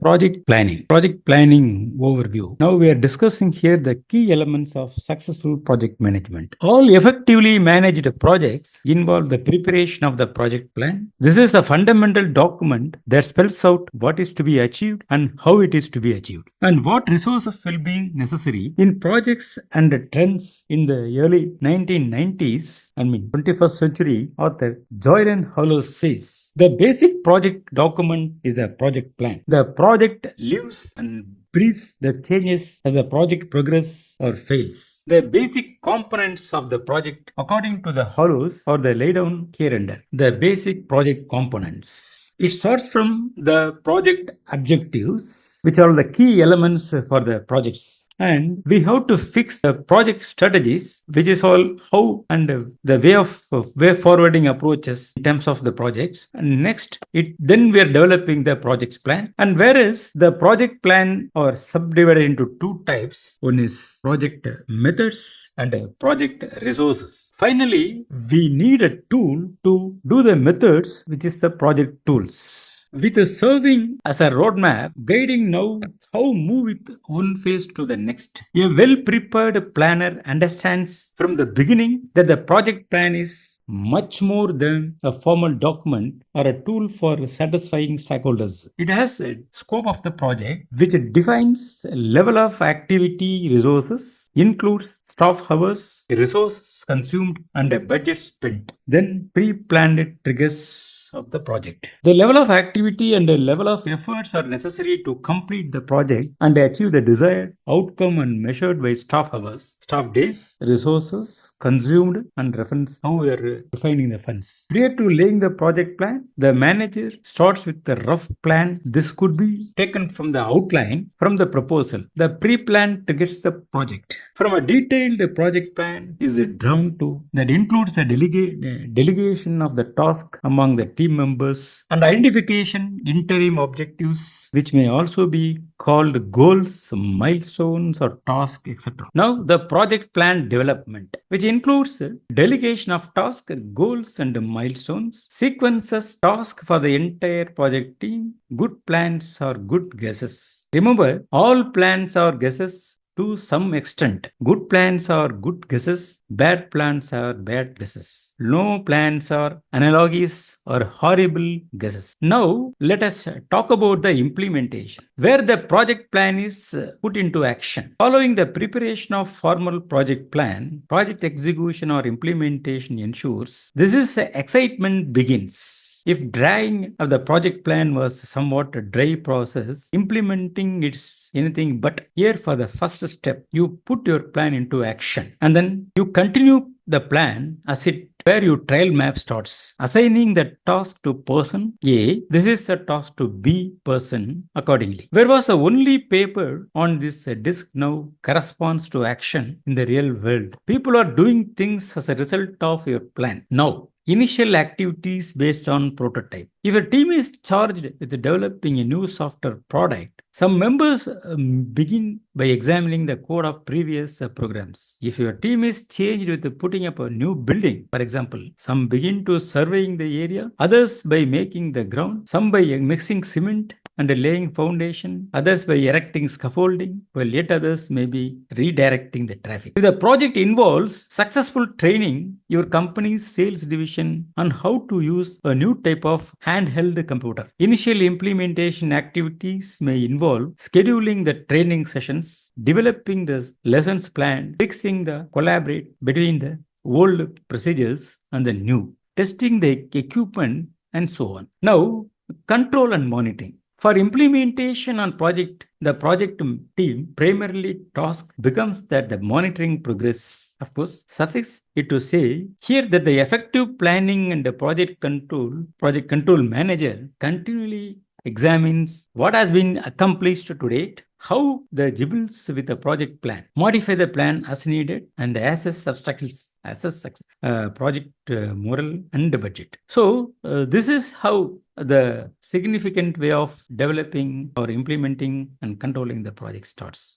Project planning. Project planning overview. Now we are discussing here the key elements of successful project management. All effectively managed projects involve the preparation of the project plan. This is a fundamental document that spells out what is to be achieved and how it is to be achieved, and what resources will be necessary in projects and trends. In the early 1990s, 21st century, author Jolyon Hallows says, the basic project document is the project plan. The project lives and breathes the changes as the project progresses or fails. The basic components of the project, according to the Hollows, are the laid down here and there. The basic project components. It starts from the project objectives, which are the key elements for the projects. And we have to fix the project strategies, which is all how and the way forwarding approaches in terms of the projects. And next, then we are developing the project's plan. And whereas the project plan are subdivided into two types, one is project methods and project resources. Finally, we need a tool to do the methods, which is the project tools, with serving as a roadmap, guiding now how move with one phase to the next. A well-prepared planner understands from the beginning that the project plan is much more than a formal document or a tool for satisfying stakeholders. It has a scope of the project, which defines level of activity resources, includes staff hours, resources consumed, and a budget spent. Then pre-planned triggers of the project. The level of activity and the level of efforts are necessary to complete the project and achieve the desired outcome and measured by staff hours, staff days, resources consumed, and reference how we are defining the funds. Prior to laying the project plan, the manager starts with the rough plan. This could be taken from the outline from the proposal. The pre-plan gets the project. From a detailed project plan is drawn to that includes the delegation of the task among the team members and identification interim objectives, which may also be called goals, milestones, or tasks, etc. Now, the project plan development, which includes delegation of tasks, goals, and milestones, sequences task for the entire project team. Good plans are good guesses. Remember, all plans are guesses to some extent. Good plans are good guesses, bad plans are bad guesses. No plans are analogies or horrible guesses. Now, let us talk about the implementation, where the project plan is put into action. Following the preparation of formal project plan, project execution or implementation ensures this is excitement begins. If drawing of the project plan was somewhat a dry process, implementing it's anything but. Here for the first step, you put your plan into action and then you continue the plan as it where your trial map starts. Assigning the task to person A, this is the task to B person accordingly. Where was the only paper on this disk now corresponds to action in the real world. People are doing things as a result of your plan. Now, initial activities based on prototype. If a team is charged with developing a new software product, some members begin by examining the code of previous programs. If your team is changed with putting up a new building, for example, some begin to surveying the area, others by making the ground, some by mixing cement and laying foundation, others by erecting scaffolding, while yet others may be redirecting the traffic. If the project involves successful training your company's sales division on how to use a new type of handheld computer, initial implementation activities may involve scheduling the training sessions, developing the lessons plan, fixing the collaborate between the old procedures and the new, testing the equipment, and so on. Now, control and monitoring. For implementation on project, the project team primarily task becomes that the monitoring progress. Of course, suffice it to say here that the effective planning and the project control manager continually examines what has been accomplished to date, how the jibbles with the project plan, modify the plan as needed, and assess obstacles, project moral and the budget. So this is how the significant way of developing or implementing and controlling the project starts.